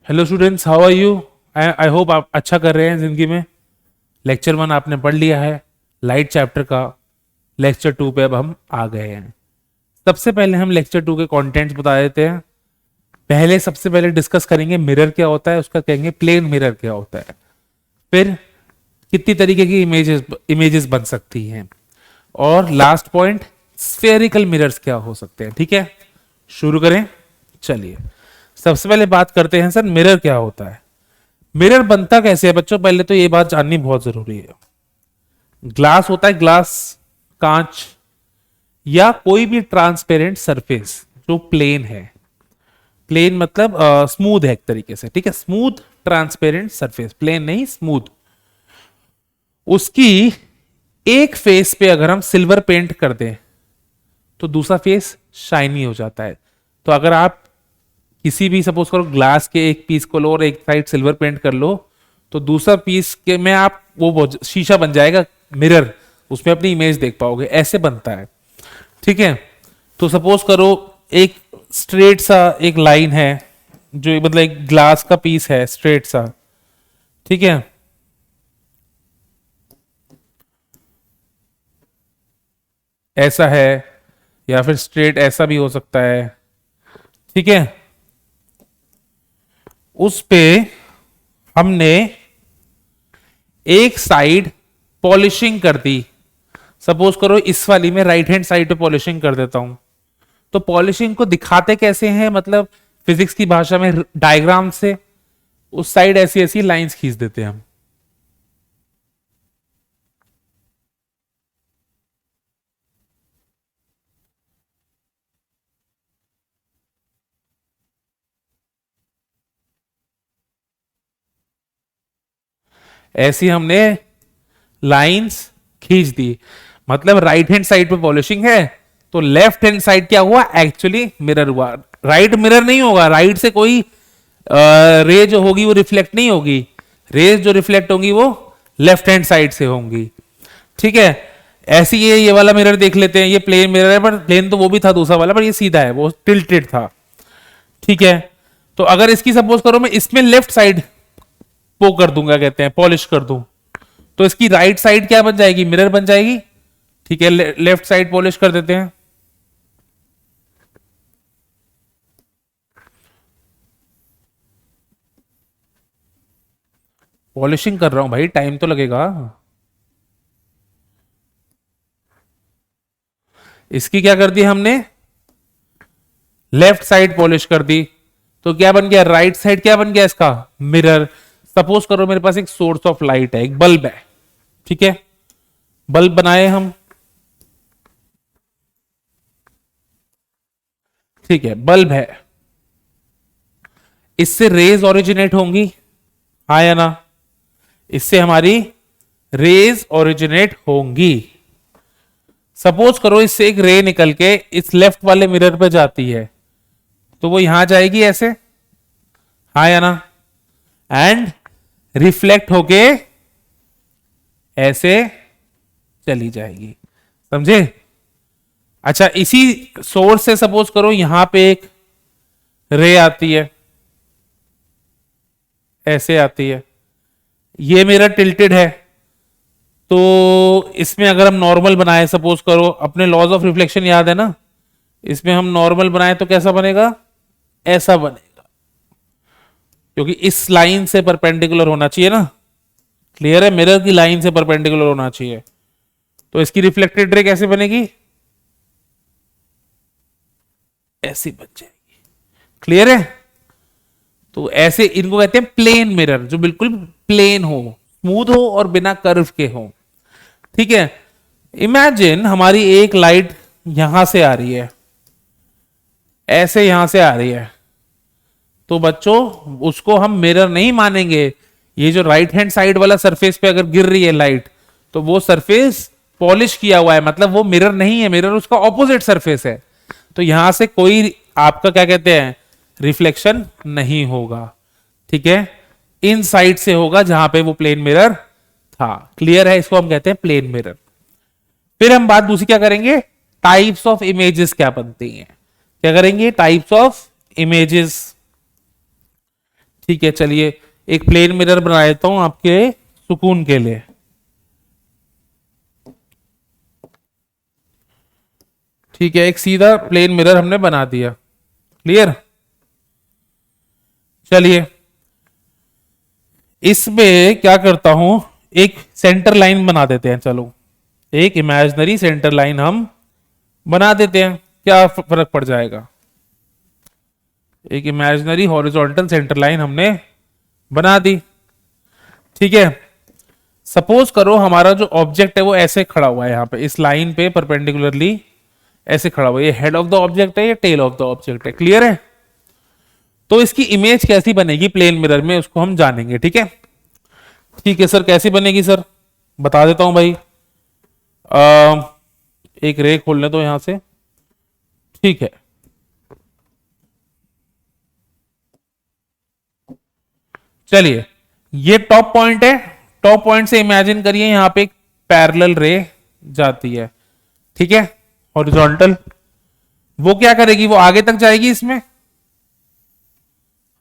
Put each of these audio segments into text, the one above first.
Hello students, how are you? I hope आप अच्छा कर रहे हैं जिंदगी में। लेक्चर 1 आपने पढ़ लिया है, लाइट चैप्टर का। लेक्चर 2 पे अब हम आ गए हैं। सबसे पहले हम लेक्चर 2 के कंटेंट्स बता देते हैं। पहले सबसे पहले डिस्कस करेंगे मिरर क्या होता है, उसका कहेंगे प्लेन मिरर क्या होता है। फिर कितनी तरीके की इमेजेस इमेजेस बन सकती हैं, और लास्ट पॉइंट स्फेरिकल मिरर्स क्या हो सकते हैं। ठीक है, शुरू करें। चलिए, सबसे पहले बात करते हैं सर, मिरर क्या होता है। मिरर बनता कैसे है बच्चों, पहले तो ये बात जाननी बहुत जरूरी है। ग्लास होता है, ग्लास, कांच, या कोई भी ट्रांसपेरेंट सरफेस जो प्लेन है। प्लेन मतलब स्मूथ है एक तरीके से। ठीक है, स्मूथ ट्रांसपेरेंट सरफेस, प्लेन नहीं, स्मूथ। उसकी एक फेस पे अगर हम सिल्वर पेंट कर दें तो दूसरा फेस शाइनी हो जाता है। तो अगर आप किसी भी सपोज करो ग्लास के एक पीस को लो और एक साइड सिल्वर पेंट कर लो, तो दूसरा पीस के में आप वो शीशा बन जाएगा, मिरर, उसमें अपनी इमेज देख पाओगे। ऐसे बनता है। ठीक है, तो सपोज करो एक स्ट्रेट सा एक लाइन है, जो मतलब एक ग्लास का पीस है स्ट्रेट सा। ठीक है, ऐसा है, या फिर स्ट्रेट ऐसा भी हो सकता है। ठीक है, उस पे हमने एक साइड पॉलिशिंग कर दी। सपोज करो इस वाली में राइट हैंड साइड पे पॉलिशिंग कर देता हूं। तो पॉलिशिंग को दिखाते कैसे हैं, मतलब फिजिक्स की भाषा में डायग्राम से उस साइड ऐसी ऐसी लाइंस खींच देते हैं हम। ऐसी हमने लाइंस खींच दी, मतलब राइट हैंड साइड पे पॉलिशिंग है, तो लेफ्ट हैंड साइड क्या हुआ, एक्चुअली मिरर हुआ। राइट मिरर नहीं होगा, राइट से कोई रे जो होगी वो रिफ्लेक्ट नहीं होगी। रेज जो रिफ्लेक्ट होंगी वो लेफ्ट हैंड साइड से होंगी। ठीक है, ऐसी ये वाला मिरर देख लेते हैं। ये प्लेन मिरर है, पर प्लेन तो वो भी था दूसरा वाला, पर ये सीधा है, वो टिल्टेड था। ठीक है, तो अगर इसकी सपोज करो मैं इसमें लेफ्ट साइड पो कर दूंगा, कहते हैं पॉलिश कर दूं, तो इसकी राइट साइड क्या बन जाएगी, मिरर बन जाएगी। ठीक है, लेफ्ट साइड पॉलिश कर देते हैं। पॉलिशिंग कर रहा हूं भाई, टाइम तो लगेगा। इसकी क्या कर दी हमने, लेफ्ट साइड पॉलिश कर दी, तो क्या बन गया, राइट साइड क्या बन गया इसका, मिरर। सपोज करो मेरे पास एक सोर्स ऑफ लाइट है, एक बल्ब है। ठीक है, बल्ब बनाए हम। ठीक है, बल्ब है, इससे रेज ओरिजिनेट होंगी, हाँ या ना? इससे हमारी रेज ओरिजिनेट होंगी। सपोज करो इससे एक रे निकल के इस लेफ्ट वाले मिरर पे जाती है, तो वो यहां जाएगी ऐसे, हाँ या ना? एंड रिफ्लेक्ट होके ऐसे चली जाएगी। समझे? अच्छा, इसी सोर्स से सपोज करो यहां पे एक रे आती है, ऐसे आती है, ये मेरा टिल्टेड है, तो इसमें अगर हम नॉर्मल बनाए, सपोज करो अपने लॉज ऑफ रिफ्लेक्शन याद है ना, इसमें हम नॉर्मल बनाए तो कैसा बनेगा, ऐसा बनेगा, क्योंकि इस लाइन से परपेंडिकुलर होना चाहिए ना। क्लियर है, मिरर की लाइन से परपेंडिकुलर होना चाहिए, तो इसकी रिफ्लेक्टेड रे कैसे बनेगी, ऐसी बन जाएगी। क्लियर है? तो ऐसे इनको कहते हैं प्लेन मिरर, जो बिल्कुल प्लेन हो, स्मूथ हो और बिना कर्व के हो। ठीक है, इमेजिन हमारी एक लाइट यहां से आ रही है, ऐसे यहां से आ रही है, तो बच्चों उसको हम मिरर नहीं मानेंगे। ये जो राइट हैंड साइड वाला सरफेस पे अगर गिर रही है लाइट, तो वो सरफेस पॉलिश किया हुआ है, मतलब वो मिरर नहीं है, मिरर उसका ऑपोजिट सरफेस है। तो यहां से कोई आपका क्या कहते हैं, रिफ्लेक्शन नहीं होगा। ठीक है, इन साइड से होगा जहां पे वो प्लेन मिरर था। क्लियर है? इसको हम कहते हैं प्लेन मिरर। फिर हम बात दूसरी क्या करेंगे, टाइप्स ऑफ इमेजेस क्या बनती हैं। क्या करेंगे, टाइप्स ऑफ इमेजेस। ठीक है, चलिए एक प्लेन मिरर बना देता हूं आपके सुकून के लिए। ठीक है, एक सीधा प्लेन मिरर हमने बना दिया। क्लियर? चलिए इसमें क्या करता हूं, एक सेंटर लाइन बना देते हैं। चलो एक इमेजिनरी सेंटर लाइन हम बना देते हैं, क्या फर्क पड़ जाएगा। एक इमेजिनरी हॉरिजॉन्टल सेंटर लाइन हमने बना दी। ठीक है, सपोज करो हमारा जो ऑब्जेक्ट है वो ऐसे खड़ा हुआ है, यहां पे इस लाइन पे परपेंडिकुलरली ऐसे खड़ा हुआ है। ये हेड ऑफ द ऑब्जेक्ट है, ये टेल ऑफ द ऑब्जेक्ट है। क्लियर है? तो इसकी इमेज कैसी बनेगी प्लेन मिरर में, उसको हम जानेंगे। ठीक है, ठीक है सर, कैसी बनेगी सर, बता देता हूं भाई। एक रे खोलने दो यहां से। ठीक है, चलिए ये टॉप पॉइंट है। टॉप पॉइंट से इमेजिन करिए यहां पे एक पैरेलल रे जाती है। ठीक है, हॉरिजॉन्टल। वो क्या करेगी, वो आगे तक जाएगी इसमें।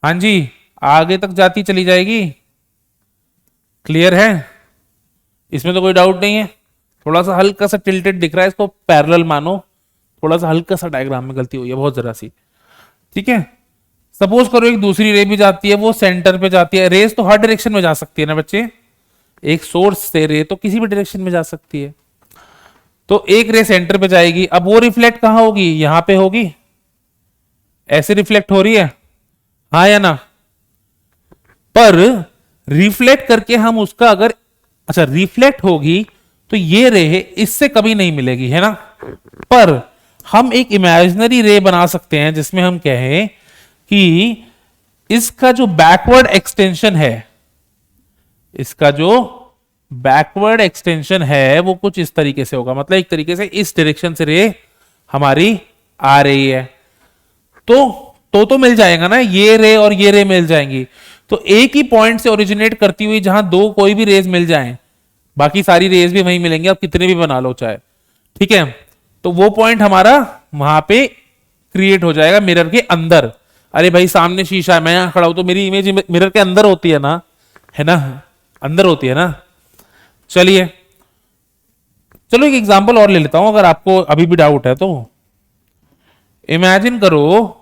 हाँ जी, आगे तक जाती चली जाएगी। क्लियर है? इसमें तो कोई डाउट नहीं है। थोड़ा सा हल्का सा टिल्टेड दिख रहा है, इसको पैरेलल मानो। थोड़ा सा हल्का सा डायग्राम में गलती हुई है, बहुत जरा सी। ठीक है, सपोज करो एक दूसरी रे भी जाती है, वो सेंटर पे जाती है। रेस तो हर डायरेक्शन में जा सकती है ना बच्चे, एक सोर्स से रे तो किसी भी डायरेक्शन में जा सकती है। तो एक रे सेंटर पे जाएगी, अब वो रिफ्लेक्ट कहां होगी, यहां पे होगी। ऐसे रिफ्लेक्ट हो रही है, हाँ या ना? पर रिफ्लेक्ट करके हम उसका अगर, अच्छा रिफ्लेक्ट होगी तो ये रे इससे कभी नहीं मिलेगी, है ना? पर हम एक इमेजिनरी रे बना सकते हैं जिसमें हम कहें कि इसका जो बैकवर्ड एक्सटेंशन है, इसका जो बैकवर्ड एक्सटेंशन है वो कुछ इस तरीके से होगा। मतलब एक तरीके से इस डायरेक्शन से रे हमारी आ रही है, तो मिल जाएगा ना, ये रे और ये रे मिल जाएंगी। तो एक ही पॉइंट से ओरिजिनेट करती हुई जहां दो कोई भी रेज मिल जाएं, बाकी सारी रेज भी वहीं मिलेंगी, आप कितने भी बना लो चाहे। ठीक है, तो वो पॉइंट हमारा वहां पे क्रिएट हो जाएगा मिरर के अंदर। अरे भाई सामने शीशा है, मैं यहां खड़ा हूं तो मेरी इमेज मिरर के अंदर होती है ना, है ना? अंदर होती है ना। चलिए चलो एक एग्जांपल और ले लेता हूं, अगर आपको अभी भी डाउट है तो। इमेजिन करो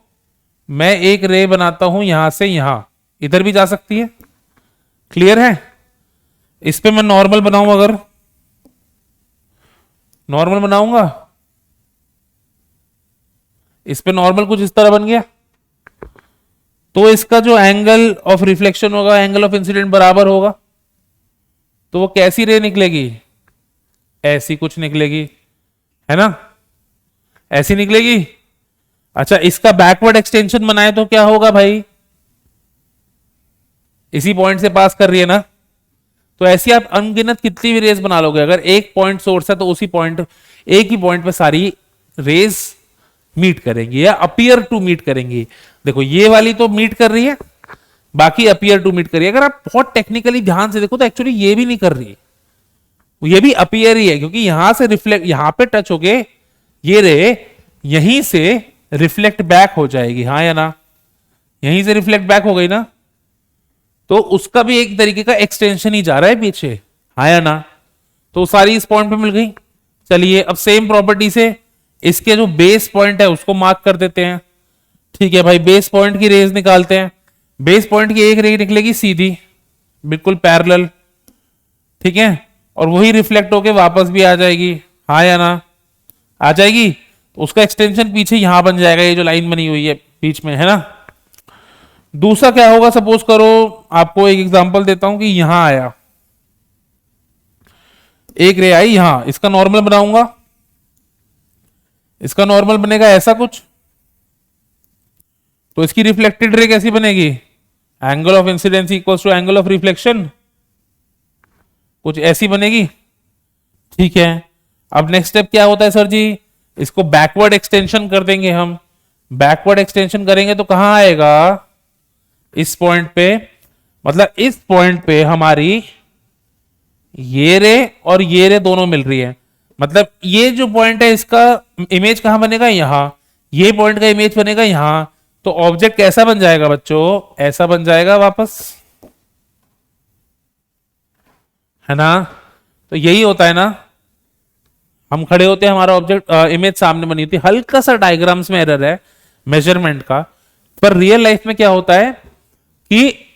मैं एक रे बनाता हूं यहां से यहां, इधर भी जा सकती है। क्लियर है? इस पे मैं नॉर्मल बनाऊं, अगर नॉर्मल बनाऊंगा, इस पे नॉर्मल कुछ इस तरह बन गया, तो इसका जो एंगल ऑफ रिफ्लेक्शन होगा, एंगल ऑफ इंसिडेंट बराबर होगा। तो वो कैसी रे निकलेगी, ऐसी कुछ निकलेगी, है ना? ऐसी निकलेगी। अच्छा, इसका बैकवर्ड एक्सटेंशन बनाए तो क्या होगा भाई, इसी पॉइंट से पास कर रही है ना। तो ऐसी आप अनगिनत कितनी भी रेस बना लोगे, अगर एक पॉइंट सोर्स है तो उसी पॉइंट, एक ही पॉइंट पे सारी रेस मीट करेंगी या अपीयर टू मीट करेंगी। देखो ये वाली तो मीट कर रही है, बाकी अपीयर टू मीट कर रही है। अगर आप बहुत टेक्निकली ध्यान से देखो तो एक्चुअली ये भी नहीं कर रही, ये भी अपीयर ही है, क्योंकि यहां से रिफ्लेक्ट, यहां पे टच हो गए ये रे, यहीं से रिफ्लेक्ट बैक हो जाएगी, हाँ या ना? यहीं से रिफ्लेक्ट बैक हो गई ना, तो उसका भी एक तरीके का एक्सटेंशन ही जा रहा है पीछे, हाँ या ना? तो सारी इस पॉइंट पे मिल गई। चलिए अब सेम प्रॉपर्टी से इसके जो बेस पॉइंट है उसको मार्क कर देते हैं। ठीक है भाई, बेस पॉइंट की रेज निकालते हैं। बेस पॉइंट की एक रे निकलेगी सीधी, बिल्कुल पैरेलल। ठीक है, और वही रिफ्लेक्ट होके वापस भी आ जाएगी, हाँ या ना? आ जाएगी। तो उसका एक्सटेंशन पीछे यहां बन जाएगा, ये जो लाइन बनी हुई है बीच में, है ना? दूसरा क्या होगा, सपोज करो आपको एक एग्जांपल देता हूं कि यहां आया, एक रे आई यहां, इसका नॉर्मल बनाऊंगा। इसका नॉर्मल बनेगा ऐसा कुछ, तो इसकी रिफ्लेक्टेड रे कैसी बनेगी, angle of incidence equals to angle of reflection, कुछ ऐसी बनेगी। ठीक है, अब नेक्स्ट स्टेप क्या होता है सर जी, इसको बैकवर्ड एक्सटेंशन कर देंगे हम। बैकवर्ड एक्सटेंशन करेंगे तो कहां आएगा, इस पॉइंट पे। मतलब इस पॉइंट पे हमारी ये रे और ये रे दोनों मिल रही है। मतलब ये जो पॉइंट है इसका इमेज कहां बनेगा, यहां। ये पॉइंट का इमेज बनेगा यहां। तो ऑब्जेक्ट कैसा बन जाएगा बच्चों, ऐसा बन जाएगा वापस, है ना। तो यही होता है ना, हम खड़े होते हैं, हमारा ऑब्जेक्ट इमेज सामने बनी होती है, हल्का सा डायग्राम्स में एरर है मेजरमेंट का, पर रियल लाइफ में क्या होता है कि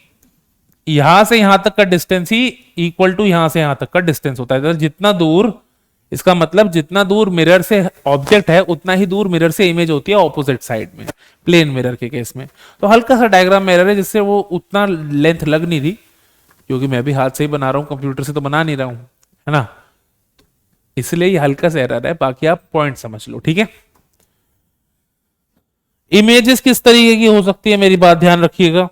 यहां से यहां तक का डिस्टेंस ही इक्वल टू यहां से यहां तक का डिस्टेंस होता है। तो जितना दूर, इसका मतलब जितना दूर मिरर से ऑब्जेक्ट है उतना ही दूर मिरर से इमेज होती है ऑपोजिट साइड में, प्लेन मिरर के केस में। तो हल्का सा डायग्राम में एरर है, जिससे वो उतना लेंथ लग नहीं रही, क्योंकि मैं भी हाथ से ही बना रहा हूं, कंप्यूटर से तो बना नहीं रहा हूं, है ना, इसलिए ये हल्का सा एरर है, बाकी आप पॉइंट समझ लो, ठीक है। इमेजेस किस तरीके की हो सकती है, मेरी बात ध्यान रखिएगा।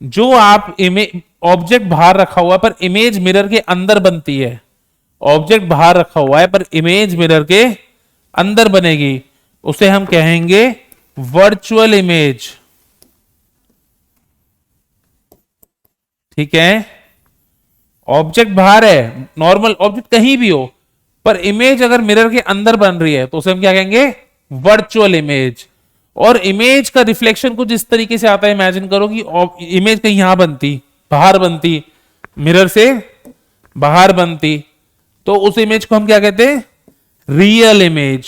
जो आप इमेज, ऑब्जेक्ट बाहर रखा हुआ है पर इमेज मिरर के अंदर बनती है, ऑब्जेक्ट बाहर रखा हुआ है पर इमेज मिरर के अंदर बनेगी, उसे हम कहेंगे वर्चुअल इमेज, ठीक है। ऑब्जेक्ट बाहर है, नॉर्मल ऑब्जेक्ट कहीं भी हो, पर इमेज अगर मिरर के अंदर बन रही है तो उसे हम क्या कहेंगे, वर्चुअल इमेज। और इमेज का रिफ्लेक्शन कुछ इस तरीके से आता है, इमेजिन करो कि इमेज कहीं यहां बनती, बाहर बनती, मिरर से बाहर बनती, तो उस इमेज को हम क्या कहते हैं, रियल इमेज,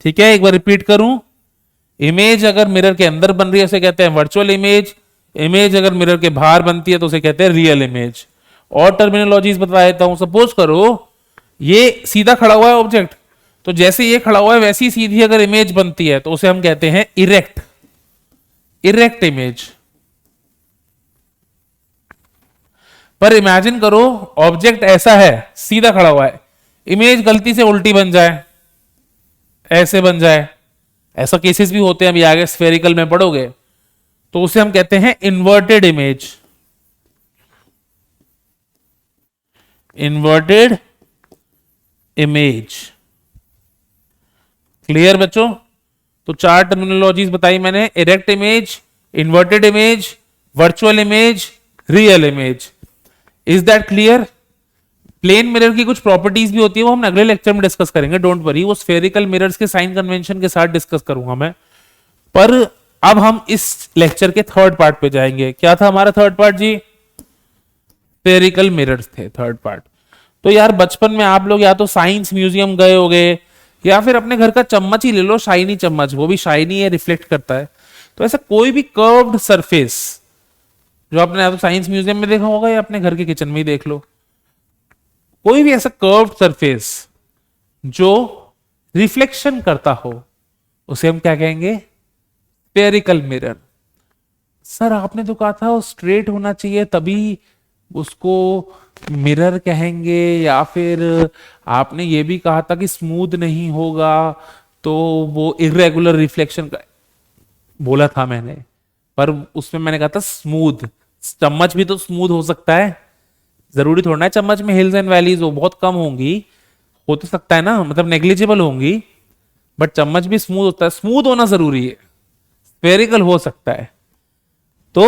ठीक है। एक बार रिपीट करूं, इमेज अगर मिरर के अंदर बन रही है उसे कहते हैं वर्चुअल इमेज, इमेज अगर मिरर के बाहर बनती है तो उसे कहते हैं रियल इमेज। और टर्मिनोलॉजीज बता देता हूं। सपोज करो ये सीधा खड़ा हुआ है ऑब्जेक्ट, तो जैसे ये खड़ा हुआ है वैसी सीधी अगर इमेज बनती है तो उसे हम कहते हैं इरेक्ट, इरेक्ट इमेज। पर इमेजिन करो ऑब्जेक्ट ऐसा है, सीधा खड़ा हुआ है, इमेज गलती से उल्टी बन जाए, ऐसे बन जाए, ऐसा केसेस भी होते हैं, अभी आगे स्फेरिकल में पढ़ोगे, तो उसे हम कहते हैं inverted image, inverted image. Clear बच्चों। तो चार टर्मिनोलॉजीज बताई मैंने, erect image, inverted image, virtual image, real image. Is that clear. Plane mirror की कुछ प्रॉपर्टीज भी होती है, वो हम अगले लेक्चर में डिस्कस करेंगे, डोंट वरी, वो स्फेरिकल मिरर्स के साइन कन्वेंशन के साथ डिस्कस करूंगा मैं। पर अब हम इस लेक्चर के थर्ड पार्ट पे जाएंगे। क्या था हमारा थर्ड पार्ट जी, स्फेरिकल मिरर्स थे थर्ड पार्ट। तो यार बचपन में आप लोग या तो साइंस म्यूजियम गए होगे, या फिर अपने घर का चम्मच ही ले लो, शाइनी चम्मच, वो भी शाइनी है, रिफ्लेक्ट करता है। तो ऐसा कोई भी कर्व्ड सरफेस जो आपने या तो साइंस म्यूजियम में देखा होगा या अपने घर के किचन में ही देख लो, कोई भी ऐसा कर्व्ड सरफेस जो रिफ्लेक्शन करता हो उसे हम क्या कहेंगे, स्फेरिकल मिरर। सर आपने तो कहा था वो स्ट्रेट होना चाहिए तभी उसको मिरर कहेंगे, या फिर आपने ये भी कहा था कि स्मूथ नहीं होगा तो वो इरेगुलर रिफ्लेक्शन का बोला था मैंने, पर उसमें मैंने कहा था स्मूथ। चम्मच भी तो स्मूथ हो सकता है, जरूरी थोड़ा है चम्मच में हिल्स एंड वैलीज हो, बहुत कम होंगी, हो तो सकता है ना, मतलब नेग्लिजिबल होंगी, बट चम्मच भी स्मूथ होता है, स्मूथ होना जरूरी है, स्फेरिकल हो सकता है। तो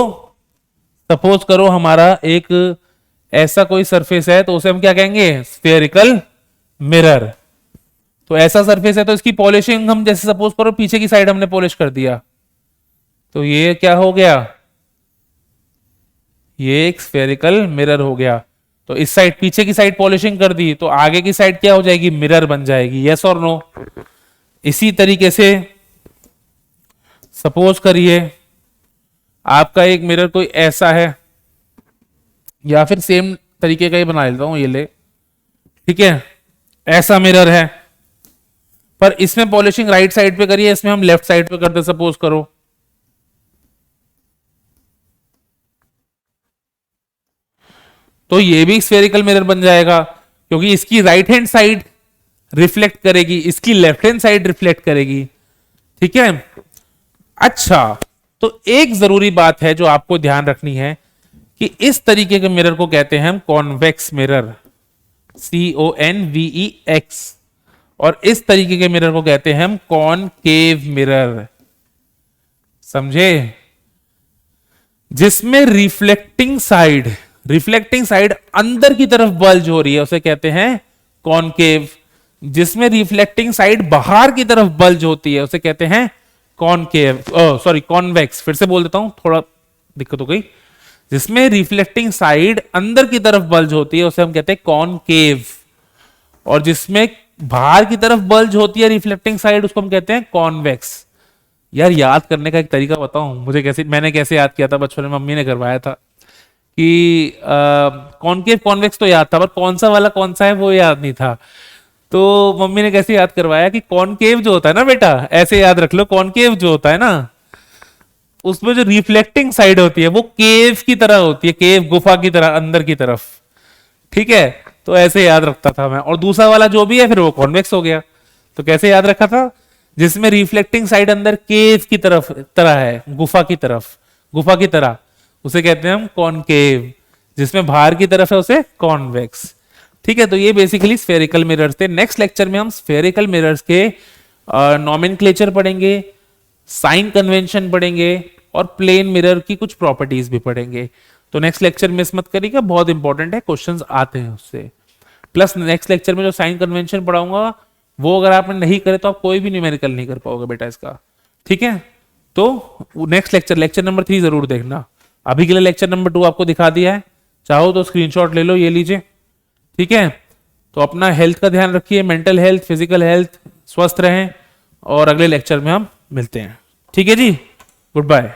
सपोज करो हमारा एक ऐसा कोई सरफेस है, तो उसे हम क्या कहेंगे, स्फेरिकल मिरर। तो ऐसा सरफेस है तो इसकी पॉलिशिंग हम, जैसे सपोज करो पीछे की साइड हमने पॉलिश कर दिया, तो ये क्या हो गया, ये एक स्फेरिकल मिरर हो गया। तो इस साइड पीछे की साइड पॉलिशिंग कर दी, तो आगे की साइड क्या हो जाएगी, मिरर बन जाएगी, यस और नो। इसी तरीके से सपोज करिए आपका एक मिरर कोई ऐसा है, या फिर सेम तरीके का ही बना लेता हूं, ये ले, ठीक है, ऐसा मिरर है, पर इसमें पॉलिशिंग राइट साइड पे करिए, इसमें हम लेफ्ट साइड पे करते, सपोज करो। तो ये भी स्फेरिकल मिरर बन जाएगा, क्योंकि इसकी राइट हैंड साइड रिफ्लेक्ट करेगी, इसकी लेफ्ट हैंड साइड रिफ्लेक्ट करेगी, ठीक है। अच्छा, तो एक जरूरी बात है जो आपको ध्यान रखनी है कि इस तरीके के मिरर को कहते हैं हम कॉन्वेक्स मिरर, CONVEX, और इस तरीके के मिरर को कहते हैं हम कॉनकेव मिरर, समझे, जिसमें रिफ्लेक्टिंग साइड अंदर की तरफ बल्ज हो रही है उसे कहते हैं कॉनकेव, जिसमें रिफ्लेक्टिंग साइड बाहर की तरफ बल्ज होती है उसे कहते हैं कॉनकेव, सॉरी कॉन्वेक्स, फिर से बोल देता हूं, थोड़ा दिक्कत हो गई। जिसमें रिफ्लेक्टिंग साइड अंदर की तरफ बल्ज होती है उसे हम कहते हैं कॉनकेव, और जिसमें बाहर की तरफ बल्ज होती है रिफ्लेक्टिंग साइड उसको हम कहते हैं कॉन्वेक्स। यार याद करने का एक तरीका बताऊं मुझे, कैसे मैंने कैसे याद किया था बचपन में, मम्मी ने करवाया था कि कॉनकेव कॉन्वेक्स तो याद था, पर कौन सा वाला कौन सा है वो याद नहीं था। तो मम्मी ने कैसे याद करवाया कि कॉनकेव जो होता है ना बेटा, ऐसे याद रख लो, कॉनकेव जो होता है ना उसमें जो रिफ्लेक्टिंग साइड होती है वो केव की तरह होती है, केव गुफा की तरह अंदर की तरफ, ठीक है। तो ऐसे याद रखता था मैं, और दूसरा वाला जो भी है फिर वो कॉन्वेक्स हो गया। तो कैसे याद रखा था, जिसमें रिफ्लेक्टिंग साइड अंदर केव की तरह है, गुफा की तरफ, गुफा की तरह, उसे कहते हैं हम कॉनकेव। जिसमें बाहर की तरफ है उसे कॉन्वेक्स, ठीक है। तो ये बेसिकली स्फेरिकल मिरर्स थे। नेक्स्ट लेक्चर में हम स्फेरिकल मिरर्स के नॉमेनक्लेचर पढ़ेंगे, साइन कन्वेंशन पढ़ेंगे, और प्लेन मिरर की कुछ प्रॉपर्टीज भी पढ़ेंगे। तो नेक्स्ट लेक्चर मिस मत करिएगा, बहुत इंपॉर्टेंट है, क्वेश्चंस आते हैं उससे। प्लस नेक्स्ट लेक्चर में जो साइन कन्वेंशन पढ़ाऊंगा वो अगर आपने नहीं करे तो आप कोई भी न्यूमेरिकल नहीं कर पाओगे बेटा इसका, ठीक है। तो नेक्स्ट लेक्चर, लेक्चर नंबर 3 जरूर देखना। अभी के लिए लेक्चर नंबर 2 आपको दिखा दिया है, चाहो तो स्क्रीनशॉट ले लो, ये लीजिए, ठीक है। तो अपना हेल्थ का ध्यान रखिए, मेंटल हेल्थ, फिजिकल हेल्थ, स्वस्थ रहें, और अगले लेक्चर में हम मिलते हैं, ठीक है जी। Good bye.